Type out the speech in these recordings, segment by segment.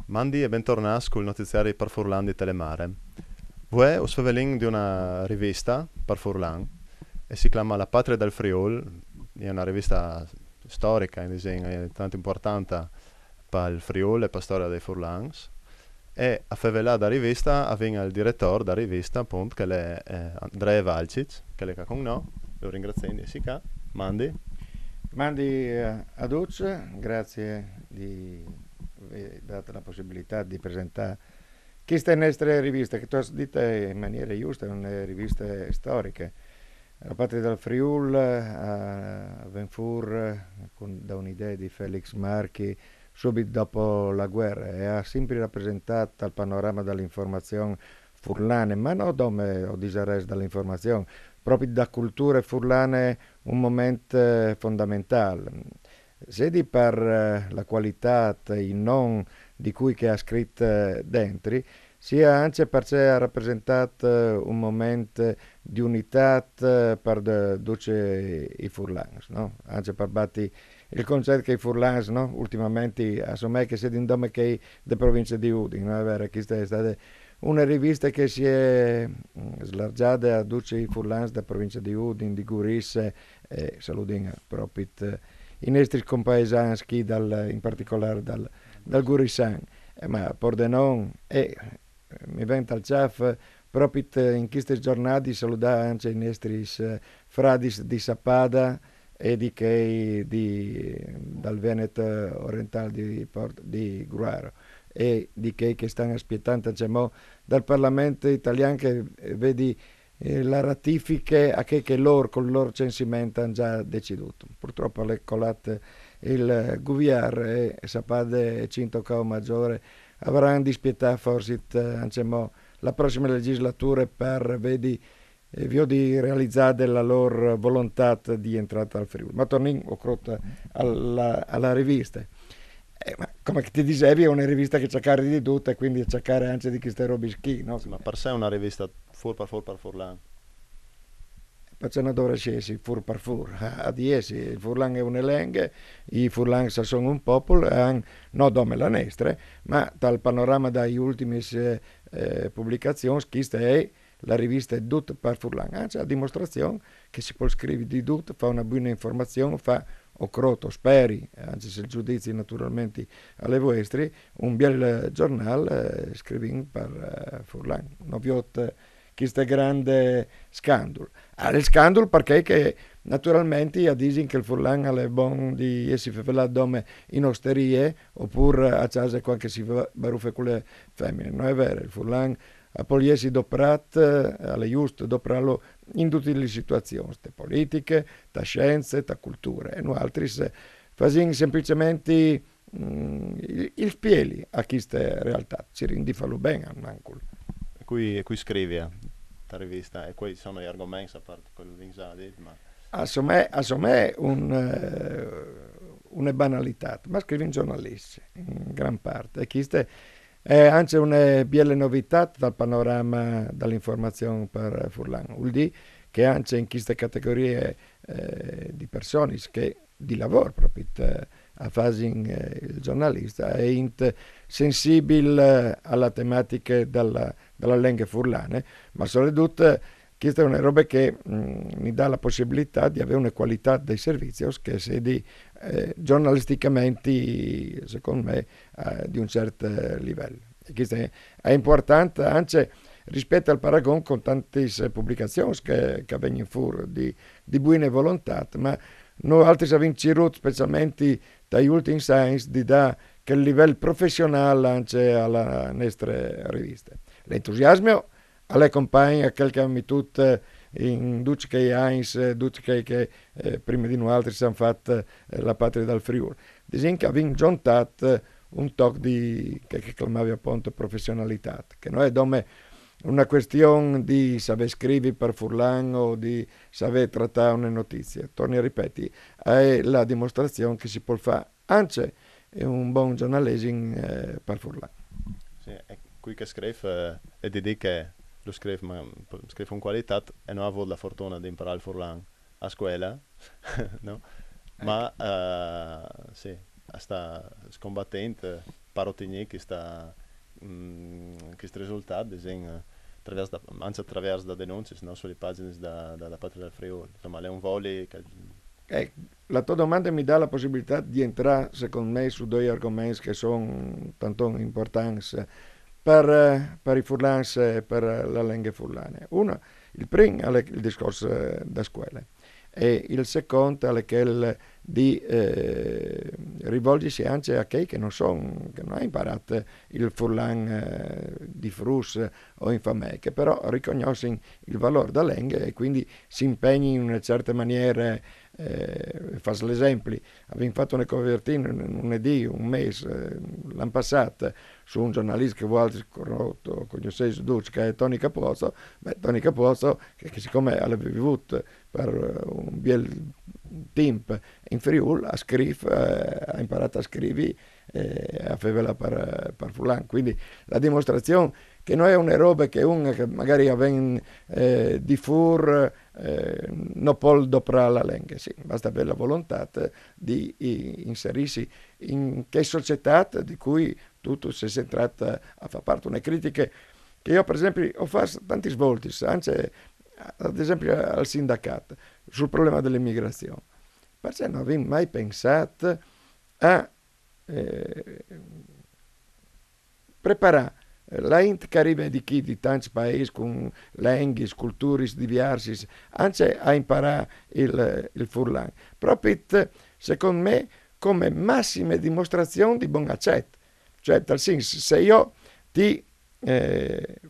Mandi e bentornati col notiziario per Furlan di Telemare. Voi ho sveling di una rivista per Furlan e si chiama La Patria del Friul, è una rivista storica, in disegno, è tanto importante per il Friul e per la storia dei Furlans. E a favela da rivista avviene il direttore da rivista, appunto, che è Andrea Valcic, che è con noi. Lo ringrazio di essere Mandi. Mandi a Duce, grazie di aver dato la possibilità di presentare queste nostre riviste, che tu hai detto in maniera giusta, sono riviste storiche. La Patria del Friul a Venfur, da un'idea di Felix Marchi, subito dopo la guerra, e ha sempre rappresentato il panorama dell'informazione furlane, ma non come o disarresto dall'informazione, proprio da culture furlane un momento fondamentale. Sia per la qualità e non di cui che ha scritto dentro, sia anche perché ha rappresentato un momento di unità per tutti i furlans, no? Anche per batti il concetto che i furlans, no? Ultimamente assomma che siete in nome che de provincia di Udine, no? È vero, questa è stata una rivista che si è slargiata a tutti i furlans della provincia di Udine, di Gurisse e saludina proprio i nostri compaesani, in particolare dal Gurissan, ma Pordenon e mi venta al ciaf proprio in queste giornate salutare anche i nostri fradis di Sappada e dal Veneto orientale di Gruaro e di che stanno aspettando dal Parlamento italiano che vedi la ratifica a che loro con il loro censimento hanno già deciduto. Purtroppo le colate il governo e Sapade e Cinto Cao Maggiore avranno dispietà forse la prossima legislatura per vedi di realizzare la loro volontà di entrata al Friuli. Ma torniamo alla rivista. Ma come ti dicevi è una rivista che cercare di tutto e quindi cercare anche di queste robe schi, no? Sì, ma per sé è una rivista fur per Furlan. Perché non dovrà essere fur per fur, a diesi, il Furlan è un'elenghe, i Furlan sono un popolo, non come la nostra, ma dal panorama dai ultimi pubblicazioni, questa è la rivista è tutta per Furlan, anche a dimostrazione che si può scrivere di tutto, fa una buona informazione, fa o croto, speri, anche se il giudizio naturalmente alle vostre, un bel giornale scrivendo per Furlan. Non vi ho questo grande scandalo. Il scandalo perché che naturalmente dicono che il Furlan è buono di essere fatto in osterie oppure a casa quando si baruffe con le femmine. Non è vero, il Furlan a poliesi doprat, alle giusto dopralo in tutte le situazioni, te politiche, te scienze, te culture. E noi altri facciamo semplicemente il spieli a queste realtà, ci rendi fallo bene a Mancul. E qui scrivi la rivista, e questi sono gli argomenti a parte quello che hai ma... Assomè una banalità, ma scrivi in giornalisti, in gran parte. E queste è anche una bella novità dal panorama dell'informazione per Furlan. Vuol dire che anche in queste categorie di persone che di lavoro proprio a fare il giornalista è sensibile alla tematica della lingua furlane, ma soprattutto questa è una roba che mi dà la possibilità di avere una qualità dei servizi che sia giornalisticamente, secondo me, di un certo livello. E questo è importante anche rispetto al paragone con tante pubblicazioni che vengono fuori di buone volontà, ma noi altri abbiamo cercato, specialmente dagli ultimi science, di dare che il livello professionale anche alla nostra rivista. L'entusiasmo alle compagne, a quel che abbiamo tutto in tutti che Heinz, tutti che prima di noi altri si hanno fatto la patria del Friuli. Dicono che abbiamo giuntato un tocco che chiamavi appunto professionalità, che noi dove una questione di saper scrivere per Furlan o di saper trattare una notizia. Torni a ripeti, è la dimostrazione che si può fare anche un buon giornalismo per Furlan. Sì, e qui che scrive è di che lo scrive, ma scrive con qualità e non ha avuto la fortuna di imparare il Furlan a scuola, no? Ma sì, sta scombattente, parotigni che sta questo risultato, anche attraverso da denunce, no? Sulle pagine della Patria del Friuli. Insomma, è un volley che... La tua domanda mi dà la possibilità di entrare, secondo me, su due argomenti che sono tanto importanti per i furlans e per la lingua furlane. Uno, il primo è il discorso da scuola e il secondo è quello di rivolgersi anche a chi che non ha imparato il furlan di Frus o in famè, che però riconoscono il valore della lingua e quindi si impegnano in una certa maniera. Faccio l'esempio, abbiamo fatto una copertina lunedì, un mese, l'anno passato, su un giornalista che vuole corrotto, conoscete tutti, che è Tony Capozzo. Tony Capozzo, che siccome aveva vivuto per un bel tempo in Friuli, ha imparato a scrivere a farla per Fulan. Quindi la dimostrazione che non è una roba che uno che magari aveva di fur non può doprare la lingua, sì, basta avere la volontà di inserirsi in che società di cui tutto si è tratta a far parte. Una critica che io per esempio ho fatto tanti svolti, anche ad esempio al sindacato, sul problema dell'immigrazione, perché non avevo mai pensato a preparare la int che arriva di chi di tanti paesi con lingue, culture diverse, anche a imparare il furlan. Proprio, secondo me, come massima dimostrazione di buon accetto. Cioè, tal senso, se io ti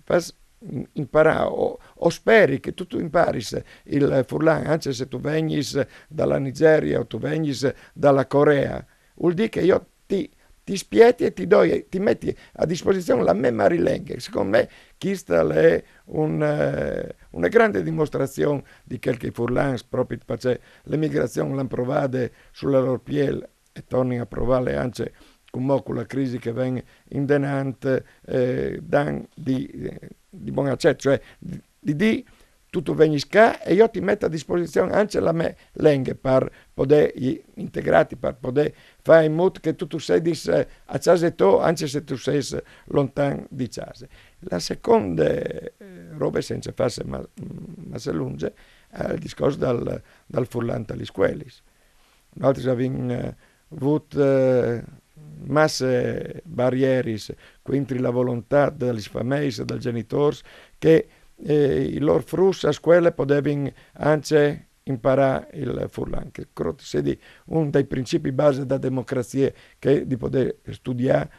faccio imparare o speri che tu impari il furlan, anche se tu vengi dalla Nigeria o tu vengi dalla Corea, vuol dire che io ti spieti e ti metti a disposizione la mia lingua. Secondo me questa è una grande dimostrazione di quel che i furlans, proprio perché l'emigrazione l'hanno provata sulla loro pelle e tornano a provarle anche con la crisi che viene in denante di buon accetto, cioè di tutto vengi qua e io ti metto a disposizione anche la mia lingua per poter integrarti, per poter fare in modo che tu sei a casa tua, anche se tu sei lontano di casa. La seconda roba, senza farsi ma se lunge, è il discorso dal furlan alle scuole. Noi abbiamo avuto masse barriere contro la volontà delle famiglie, dei genitori, che i loro frus a scuola potevano anche imparare il furlan, che credo sia uno dei principi base della democrazia, che è di poter studiare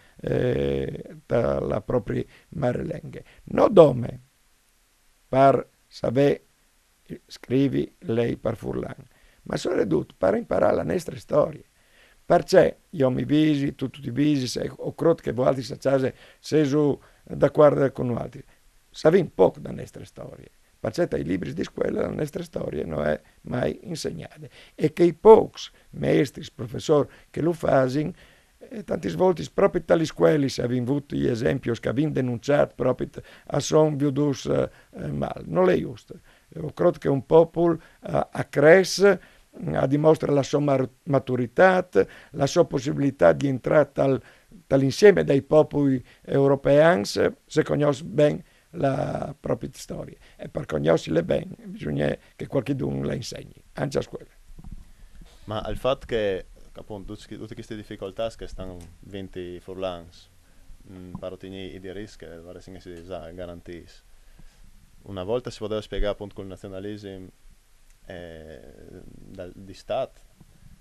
la propria madrelingua. Non dome per sapere scrivi lei per furlan, ma soprattutto per imparare la nostra storia. Perché io mi visi, tu ti visi, o credo che voi altri sapete se sono d'accordo con altri. Sappiamo poco della nostra storia, perché dai libri di scuola la nostra storia non è mai insegnata. E che i pochi maestri, professori che lo fanno, tante volte proprio dalle scuole si abbiamo avuto gli esempi che abbiamo denunciato proprio a son viudus male. Non è giusto. Io credo che un popolo a cresce, a dimostrare la sua maturità, la sua possibilità di entrare dall'insieme dei popoli europei, se conosce bene la propria storia. E per conoscerla bene bisogna che qualcuno la insegni, anche a scuola. Ma il fatto che appunto tutte queste difficoltà che stanno 20 furlans, parotini di rischio, si garantisce. Una volta si poteva spiegare appunto con il nazionalismo di Stato,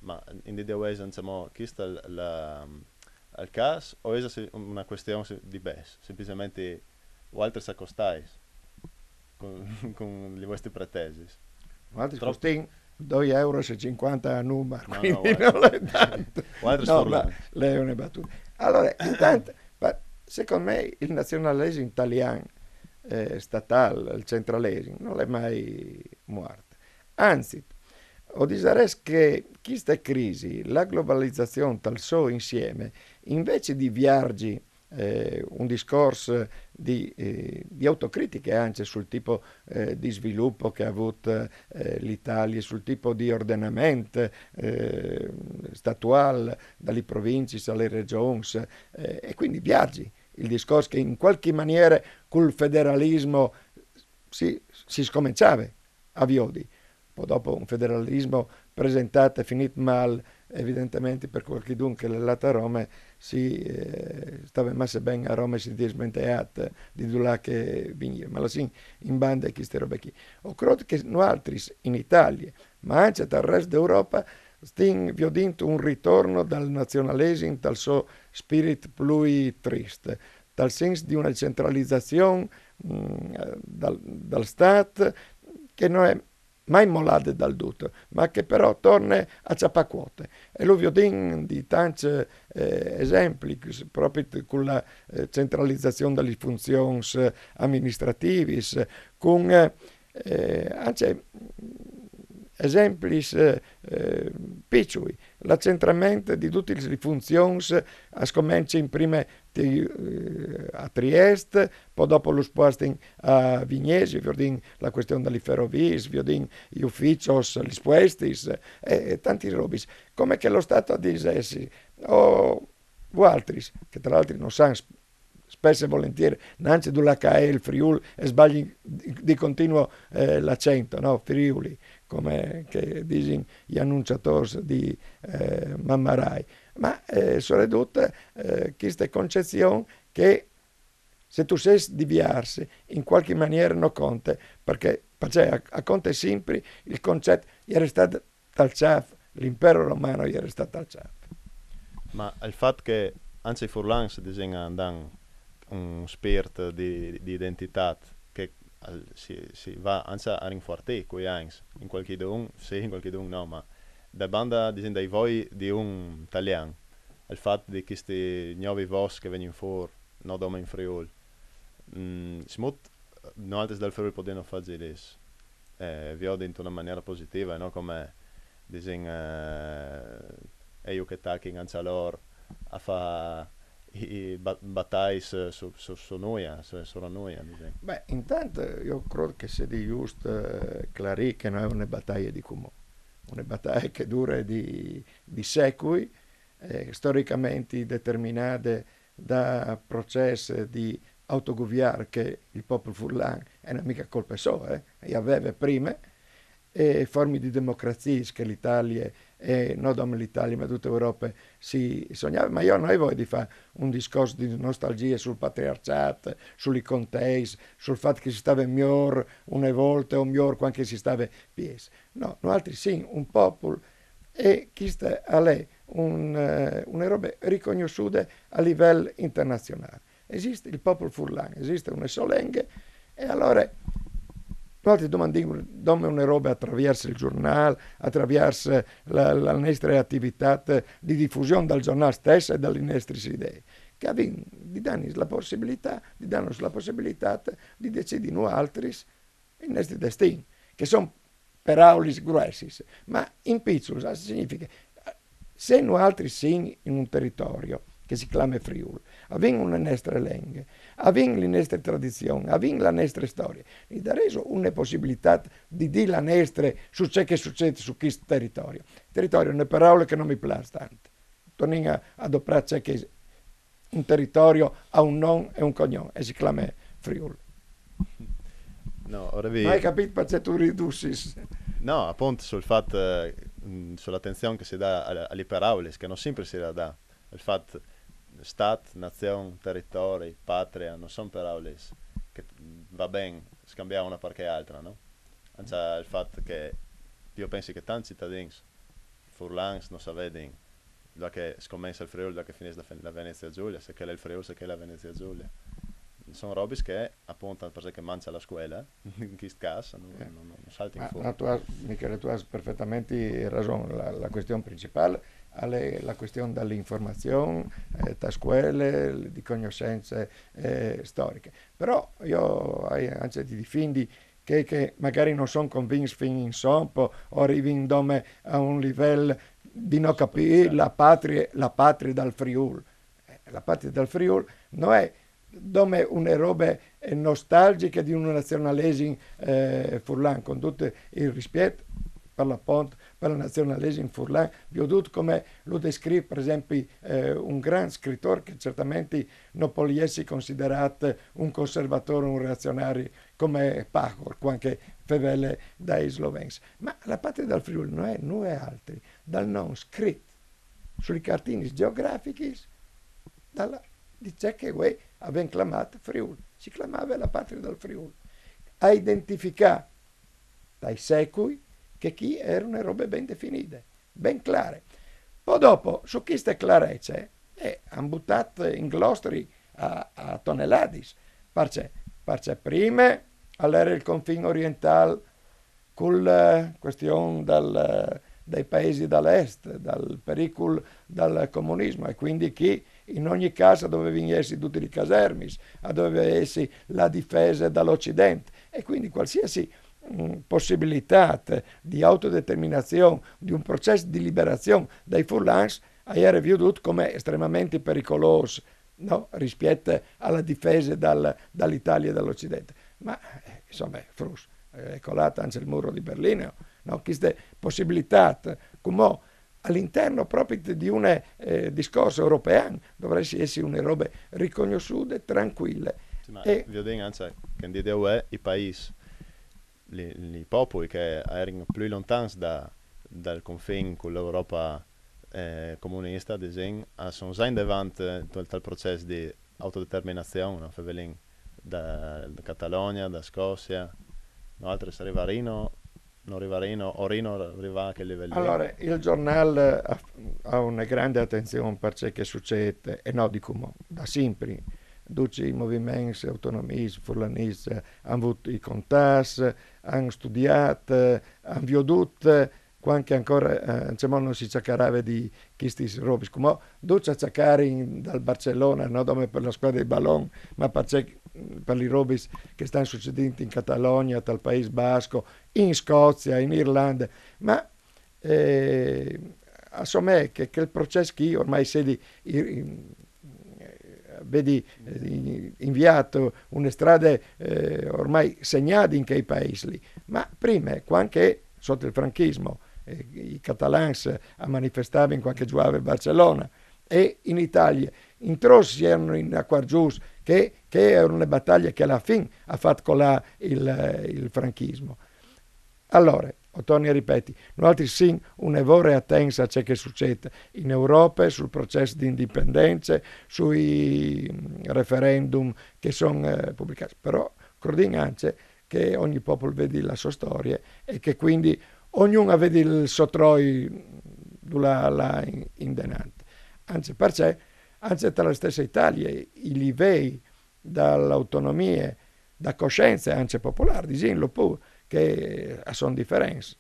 ma in di Dewesa insomma questo è il caso o è una questione di base, semplicemente altri si accostai con le vostre pretese. Altri costano 2,50 € a numero, No, quindi non è tanto. No, ma lei è una battuta. Allora, intanto, secondo me il nazionalismo italiano statale, il centralesimo, non è mai morta. Anzi, ho disares che questa crisi, la globalizzazione tal suo insieme, invece di viaggi un discorso di autocritiche anche sul tipo di sviluppo che ha avuto l'Italia, sul tipo di ordinamento statuale dalle province alle regioni e quindi viaggi. Il discorso che in qualche maniera col federalismo si scominciava a Viodi. Poi dopo un federalismo presentato e finito male, evidentemente per qualche dunque l'elata a Roma stava messa bene a Roma e si dismenteata di là che veniva, ma alla fine in banda e queste robe qui. Ho creduto che noi altri in Italia, ma anche dal resto d'Europa, vi ho detto un ritorno dal nazionalismo, dal suo spirito più triste, dal senso di una centralizzazione dal Stato che non è mai mollate dal tutto, ma che però torna a ciapacuote. E lo vedo di tanti esempi, proprio con la centralizzazione delle funzioni amministrative, con anche esempi piccoli, l'accentramento di tutte le funzioni a scomincia in prima a Trieste, poi dopo lo sposting a Vignesi, la questione delle ferrovie, gli uffici, gli spuestis e tanti robi. Come che lo Stato dicessi, o altri, che tra l'altro non sanno spesso e volentieri, neanche che è il Friuli e sbagli di continuo l'accento, no? Friuli, come che dicono gli annunciatori di Mammarai. Ma sono ridotte queste concezioni che se tu sei diversi in qualche maniera non conta, perché a conte sempre il concetto era stato tal ciaf, l'impero romano era stato tal ciaf. Ma il fatto che anche i furlans disegnano un spirito di identità che si va anche a rinforzare quei anni, in qualche don sì, in qualche don no, ma da banda dai voi di un italiano, il fatto di questi nuovi voci che vengono fuori, non come in Friuli, si molto non altri dal Friuli possono fare questo, vi ho detto in una maniera positiva, no? Come e io che tacchi anche a loro a fare i battaglie su noi, sulla noi. Beh, intanto io credo che sia di giusto chiarire che non è una battaglia di comune, una battaglia che dura di secoli, storicamente determinate da processi di autogoverno che il popolo furlan è una mica colpa sua, e aveva prima, e forme di democrazia che l'Italia e non solo l'Italia ma tutta Europa si sognava, ma io non avevo di fare un discorso di nostalgia sul patriarcato, sulle contee, sul fatto che si stava miglior una volta o miglior quando si stava pies. No, noi altri sì, un popolo e questa è una roba riconosciuta a livello internazionale. Esiste il popolo furlan, esiste una solenghe e allora noi domandiamo una roba attraverso il giornale, attraverso la nostra attività di diffusione dal giornale stesso e dalle nostre idee, che di danno la possibilità di decidere noi altri i nostri destini, che sono per aulis grossi, ma in piccolo significa se noi altri siamo in un territorio che si chiama Friuli, abbiamo una nostra lingua, abbiamo le nostre tradizioni, abbiamo la nostra storia. Gli darei una possibilità di dire la nostra su ciò che succede su questo territorio. Il territorio è una parola che non mi piace tanto. Torniamo ad adoperare ciò che un territorio ha un nome e un cognome e si chiama Friuli. No, non hai capito perché tu ridussi? No, appunto sul fatto, sull'attenzione che si dà alle parole, che non sempre si dà. Il fatto Stat, nazione, territorio, patria, non sono parole che va bene scambiare una perché altra, no? Anzi, il fatto che io penso che tanti cittadini furlans non sapevano da che scommessa il Friuli, da che finisce la Venezia Giulia, se che è il Friuli, se che è la Venezia Giulia. sono robe che appunto perché mangia alla scuola, in questo caso, non salti in fuori. Ma Michele, tu hai perfettamente ragione. La questione principale è la questione dell'informazione, da scuole, di conoscenze storiche. Però io anche ti difendi che magari non sono convinti fino in sompo o arrivano a un livello di non capire la patria dal Friuli. La patria dal Friuli non è dove una roba nostalgica di un nazionalesimo furlan, con tutto il rispetto per la Pont, per il nazionalesimo furlan, vi ho detto come lo descrive per esempio un gran scrittore che certamente non può essere considerato un conservatore, un reazionario come Pachor, anche fevele dai sloveni. Ma la patria del Friuli non è altro dal non scritto sulle cartine geografiche dalla, dice che voi avevano chiamato Friuli, si chiamava la patria del Friuli, a identificare dai secoli che chi erano robe ben definite, ben chiare. Poi dopo, su queste clarezze, hanno buttato in glostri a tonelladis, perché prima all'era il confine orientale con la questione dei paesi dall'est, dal pericolo del comunismo e quindi chi in ogni casa doveva essere tutti i casermis, doveva essere la difesa dall'Occidente e quindi qualsiasi possibilità di autodeterminazione, di un processo di liberazione dai furlans, era veduto come estremamente pericoloso, no? Rispetto alla difesa dall'Italia e dall'Occidente. Ma insomma, Frus, è colato anche il muro di Berlino, no? Queste possibilità, come all'interno proprio di un discorso europeo, dovrebbe essere una roba riconosciute, tranquille. Sì, ma vi dico anche che in DDUE i paesi, i popoli che erano più lontani dal confine con l'Europa comunista, ad esempio, sono già in davanti al processo di autodeterminazione, no? Da Catalogna, da Scozia, no, altri si arrivano, non arrivano, o Rino arriva a che livello? Allora, il giornale ha una grande attenzione per ciò che succede, e no di come, da sempre. Tutti i movimenti autonomisti, furlanisti hanno avuto i contatti, hanno studiato, hanno veduto, quando ancora non si cercava di questi robi. Come tutti a cercare dal Barcellona, non dove per la squadra di ballon, ma per i robi che stanno succedendo in Catalogna, dal Paese Basco, in Scozia, in Irlanda. Ma insomma che il processo che ormai vedi inviato una strada ormai segnata in quei paesi lì. Ma prima, quando sotto il franchismo, i catalani manifestavano in qualche giocava a Barcellona e in Italia in trossi erano in acquargius che erano le battaglie che alla fine ha fatto colare il franchismo. Allora, torno a ripetere, noi sì un'evore attenza a ciò che succede in Europa, sul processo di indipendenza, sui referendum che sono pubblicati, però crediamo anche che ogni popolo vede la sua storia e che quindi ognuno vede il suo troi là in denante. Anzi, perché anche tra la stessa Italia i livelli dall'autonomia, da coscienza anche popolare, diciamo pure, che sono differenti.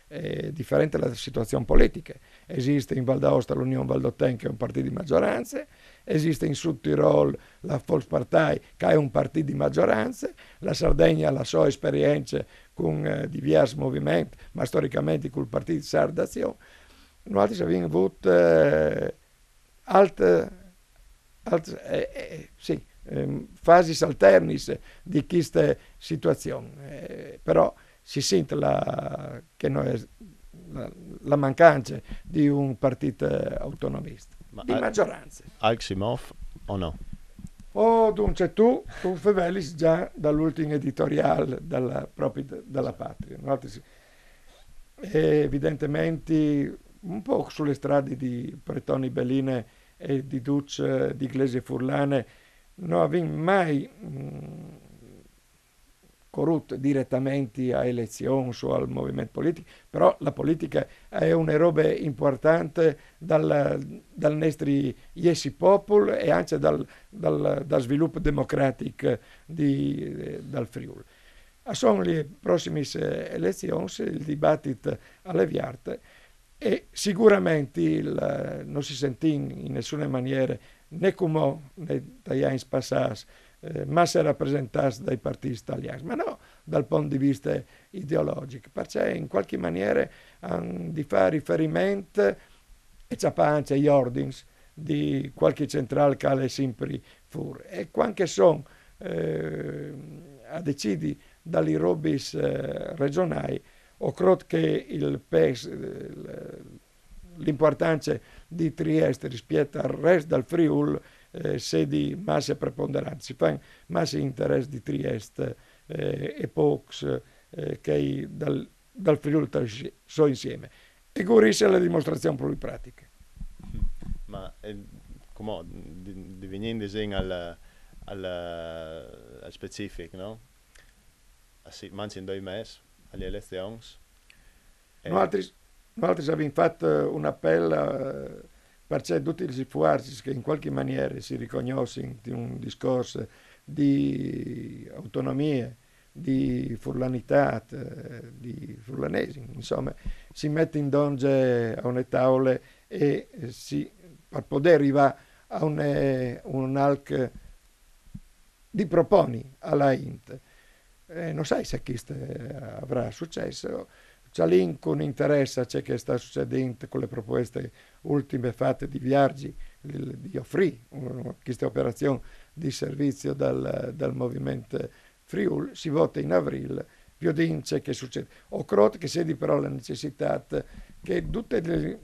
È differente la situazione politica. Esiste in Val d'Aosta l'Unione Valdôtaine che è un partito di maggioranza, esiste in Sud Tirol la Volkspartei che è un partito di maggioranza, la Sardegna ha la sua esperienza con diversi movimenti, ma storicamente con il partito di Sardazione. Noi abbiamo avuto sì, fasi alternis di questa situazione, però si sente la mancanza di un partito autonomista, Ma di maggioranza. Aleximov o no? Oh, dunque tu faveli già dall'ultimo editoriale proprio della patria. Evidentemente un po' sulle strade di Pretoni Belline e di Duce di Iglesias Furlane non avevo mai corrutto direttamente a elezioni o al movimento politico, però la politica è una roba importante dal nostro Iesi Popol e anche dal sviluppo democratico dal Friuli. Sono le prossime elezioni, il dibattito alle viarte e sicuramente non si sentì in nessuna maniera né come negli anni passati ma se rappresentati dai partiti italiani, ma no dal punto di vista ideologico, perché in qualche maniera di fare riferimento e c'è anche gli ordini di qualche centrale che è sempre fuori. E quando sono a decidere dalle robe regionali, ho creduto che l'importanza di Trieste rispetto al resto del Friuli sia di massa preponderante. Si fa massa interesse di Trieste e pochi che dal Friuli sono insieme. E questa è la dimostrazione più pratica. Ma come divenendo al specifico, no? Manci in 2 mesi alle elezioni. Noi abbiamo fatto un appello perché tutti i sforzi che in qualche maniera si riconoscono di un discorso di autonomia, di furlanità, di furlanesi, insomma, si mette in donge a una tavola e per poter arrivare a un alc di proponi alla Int. Non sai se questo avrà successo. C'è lì con interesse ciò che sta succedendo con le proposte ultime fatte di Viaggi, di offrire questa operazione di servizio dal movimento Friuli, si vota in aprile, vi dico che succede. Ho creduto che sia però la necessità che tutte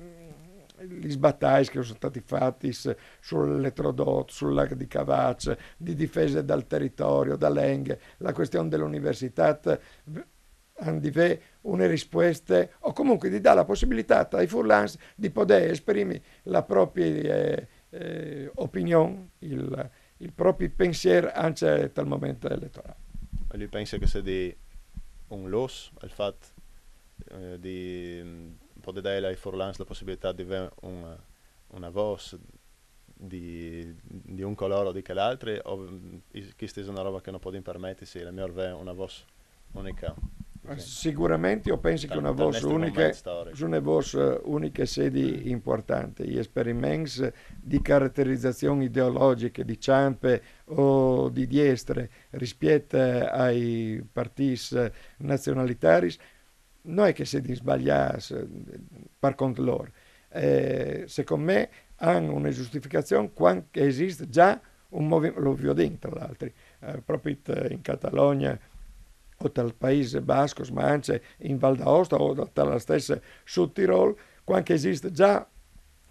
gli sbattagli che sono stati fatti sull'elettrodotto, sul lago di Cavace, di difesa dal territorio, dall'Eng, la questione dell'università, hanno di una risposta o comunque di dare la possibilità ai furlans di poter esprimere la propria opinione, il proprio pensiero anche dal momento elettorale. Ma lui pensa che sia di un loss al fatto di poter dare ai furlans la possibilità di avere una voce di un colore o di che l'altro, o questa è una roba che non può permettersi, la mia avere una voce unica. Sicuramente io penso che una voce unica sia importante. Gli esperimenti di caratterizzazione ideologica di ciampe o di destre rispetto ai partiti nazionalitari non è che si sbagliasse per conto loro. Secondo me hanno una giustificazione quando esiste già un movimento, lo vi ho detto tra l'altro, proprio in Catalogna o dal Paese Basco, ma anche in Val d'Aosta o dalla stessa Sud Tirol, quando esiste già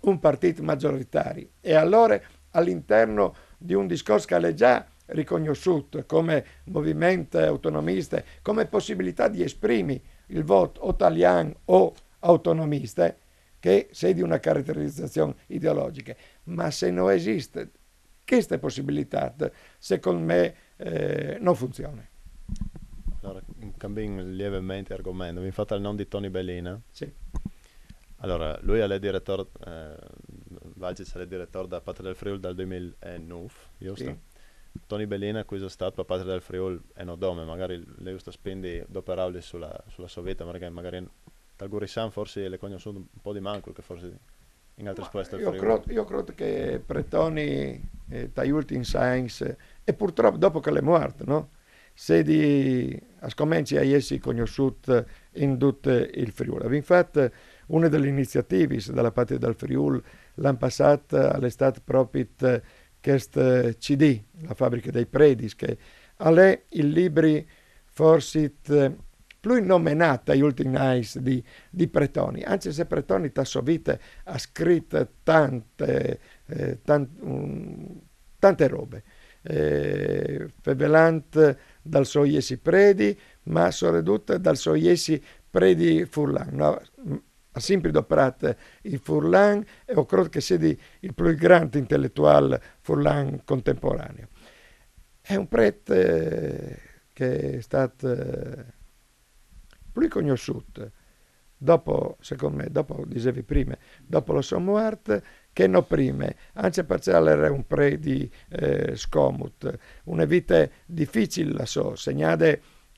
un partito maggioritario. E allora all'interno di un discorso che è già riconosciuto come movimento autonomista, come possibilità di esprimere il voto o italiano o autonomista, che sia di una caratterizzazione ideologica. Ma se non esiste questa possibilità, secondo me non funziona. Allora, cambiamo lievemente argomento. Vi fate il nome di Tony Bellina? Sì. Allora, lui è il direttore, Valgic è il direttore da Patria del Friuli dal 2009, giusto? Sì. Tony Bellina, qui è stato per Patria del Friuli e non dome, magari lei sta spendendo due parole sulla sua vita, magari dal Gurissan forse le conosciuto un po' di manco, che forse in altri sposti del Friuli. Io credo che Pretoni, dagli ultimi science, e purtroppo dopo che è morto, no? Se scominci a essere conosciuto in tutto il Friuli. Abbiamo fatto una delle iniziative della Patria del Friuli l'anno passato, all'estate proprio questo CD, la fabbrica dei Predis, che è il libro forse più nominato agli ultimi anni di Pretoni, anche se Pretoni da sua vita ha scritto tante robe. Fevelant dal suo Iesi Predi, ma soprattutto dal suo Iesi Predi Furlan. No? Ha sempre adoperato il Furlan e ho credo che sia il più grande intellettuale Furlan contemporaneo. È un prete che è stato più conosciuto dopo, secondo me, dopo, dicevi prima, dopo la sua morte, che non prima, anche perché era un pre di scomut, una vita difficile, la so, segnata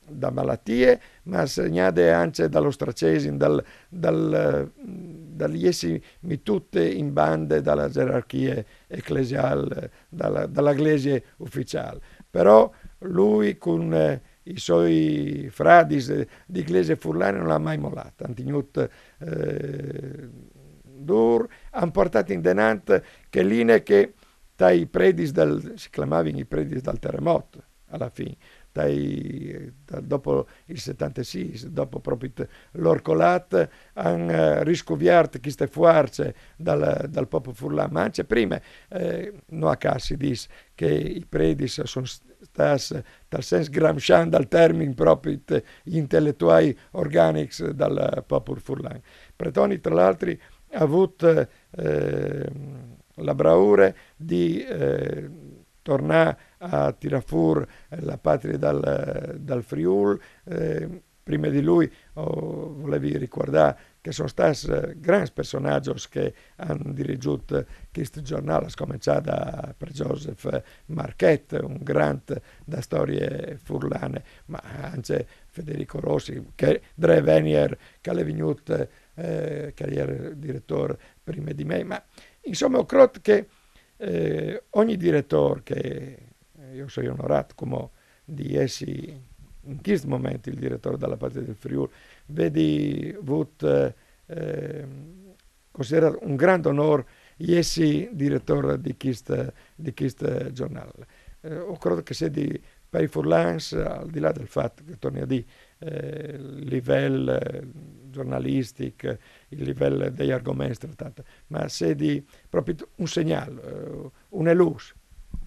da malattie, ma segnate anche dall'ostracismo, dagli essi tutte in bande dalla gerarchia ecclesiale, dalla Chiesa ufficiale. Però lui con i suoi fradi di Chiesa furlane non l'ha mai mollata, hanno tenuto dur, hanno portato in denante che linee che dai predis si chiamavano i predis dal terremoto alla fine. Dopo il 76, dopo proprio l'orcolat, hanno riscoperto queste forze dal popolo furlano, ma anche prima, non a caso si dice che i predis sono stati, dal senso gramsciano, dal termine proprio, gli intellettuali organici dal popolo furlano. Pretoni, tra l'altro, ha avuto la bravura di tornare a tirar fuori la patria dal Friuli. Prima di lui volevi ricordare che sono stati grandi personaggi che hanno dirigito questo giornale, cominciato per Joseph Marchet, un grande da storie furlane, ma anche Federico Rossi, che Dre Venier, che è venuto, che era direttore prima di me. Ma insomma, ho credo che ogni direttore che io sono onorato come di essi in questo momento il direttore della Patria del Friuli, vedi considerato un grande onore essi direttore di questo giornale. Io credo che sia per i furlans, al di là del fatto che torni a dire il livello giornalistico, il livello degli argomenti trattati, ma sia proprio un segnale, una luce,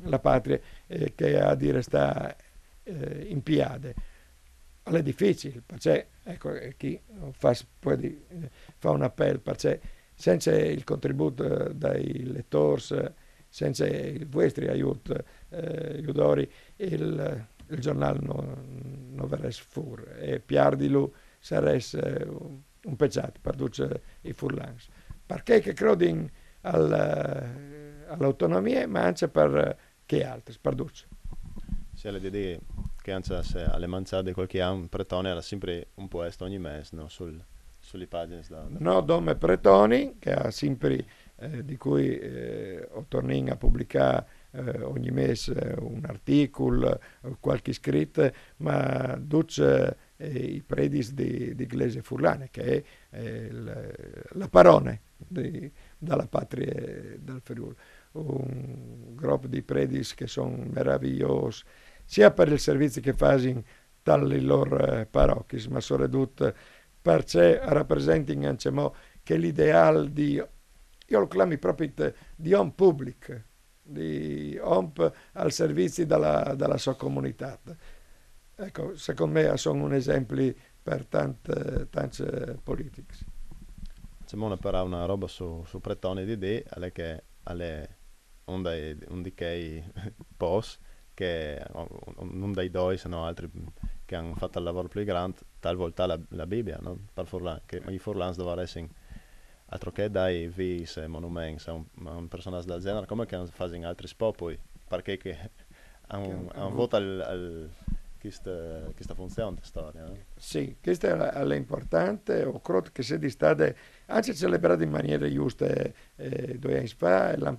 la patria che ha di restare in piade. È difficile, perché ecco, chi fa un appello, perché senza il contributo dei lettori, senza il vostro aiuto, aiutori, il giornale non verrebbe fuori e piardilo sarebbe un peccato per i furlans. Perché che credo all'autonomia, ma anche per chi altri, per tutti. Sì, l'idea che anche se alle mangiate qualche anno Pretone era sempre un posto ogni mese, no? Sulle pagine No, Dome Pretoni, che ha sempre, di cui ho tornato a pubblicare ogni mese un articolo, qualche scritto, ma duce i predis di Glese Furlane, che è la parone dalla patria del Friuli. Un gruppo di predis che sono meravigliosi, sia per il servizio che fanno dalle loro parrocchie, ma soprattutto perché rappresentano anche che l'ideale io lo chiamo proprio di home public, di home al servizio della sua comunità. Ecco, secondo me sono un esempio per tante politiche. Facciamo una roba su Pretone di idee, che alle un di quei post che non dai due, se no altri che hanno fatto il lavoro più grande, talvolta la Bibbia, no? Per Furlan, che i Furlans dovrebbero essere altro che dai vis e monumenti a un personaggio del genere, come che fanno in altri popoli, perché che hanno votato questa funzione di storia. No? Sì, questa è importante, ho credo che sia di stare anche celebrata in maniera giusta 2 anni fa, l'anno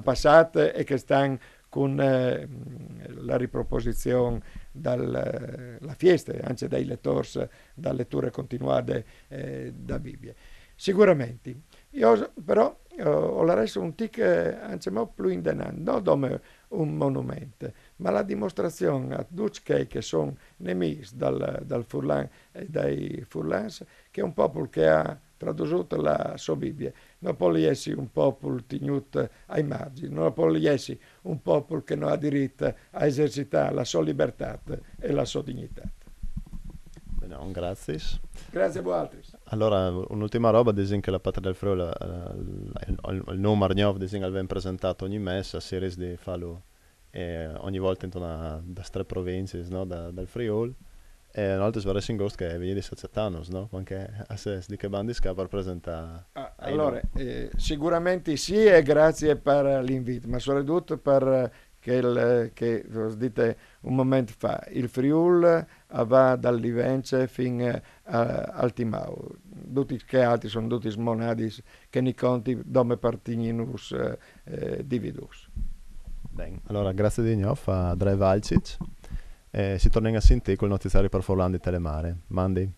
passato e che stanno con la riproposizione dalla fiesta, anche dai lettori, da letture continuate da Bibbia. Sicuramente. Io però ho la reso un tic anche più indenante, non come un monumento, ma la dimostrazione a tutti che sono nemici dal Furlan e dai Furlans, che è un popolo che ha tradotto la sua Bibbia. Non può essere un popolo tenuto ai margini, non può essere un popolo che non ha diritto a esercitare la sua libertà e la sua dignità. Bene, un grazie. Grazie a voi altri. Allora, un'ultima roba, dicono che la Patria del Friuli, il nome Argnov, dicono che viene presentato ogni mese a serie di fallo e ogni volta intorno da tre province, no? Dal Friul. E una volta svares in gost che vieni di Sacetanos, no? Anche a se di che bandi scappa rappresenta ai Allora, sicuramente sì e grazie per l'invito, ma soprattutto per che dite un momento fa, il Friul va dal Livenze fino al Timau. Tutti che altri sono tutti smonadis che ni conti dove partigninus dividus. Ben, allora grazie di Gnof a Dre Valcic e si torna a sentire col notiziario per Forlandi Telemare. Mandi.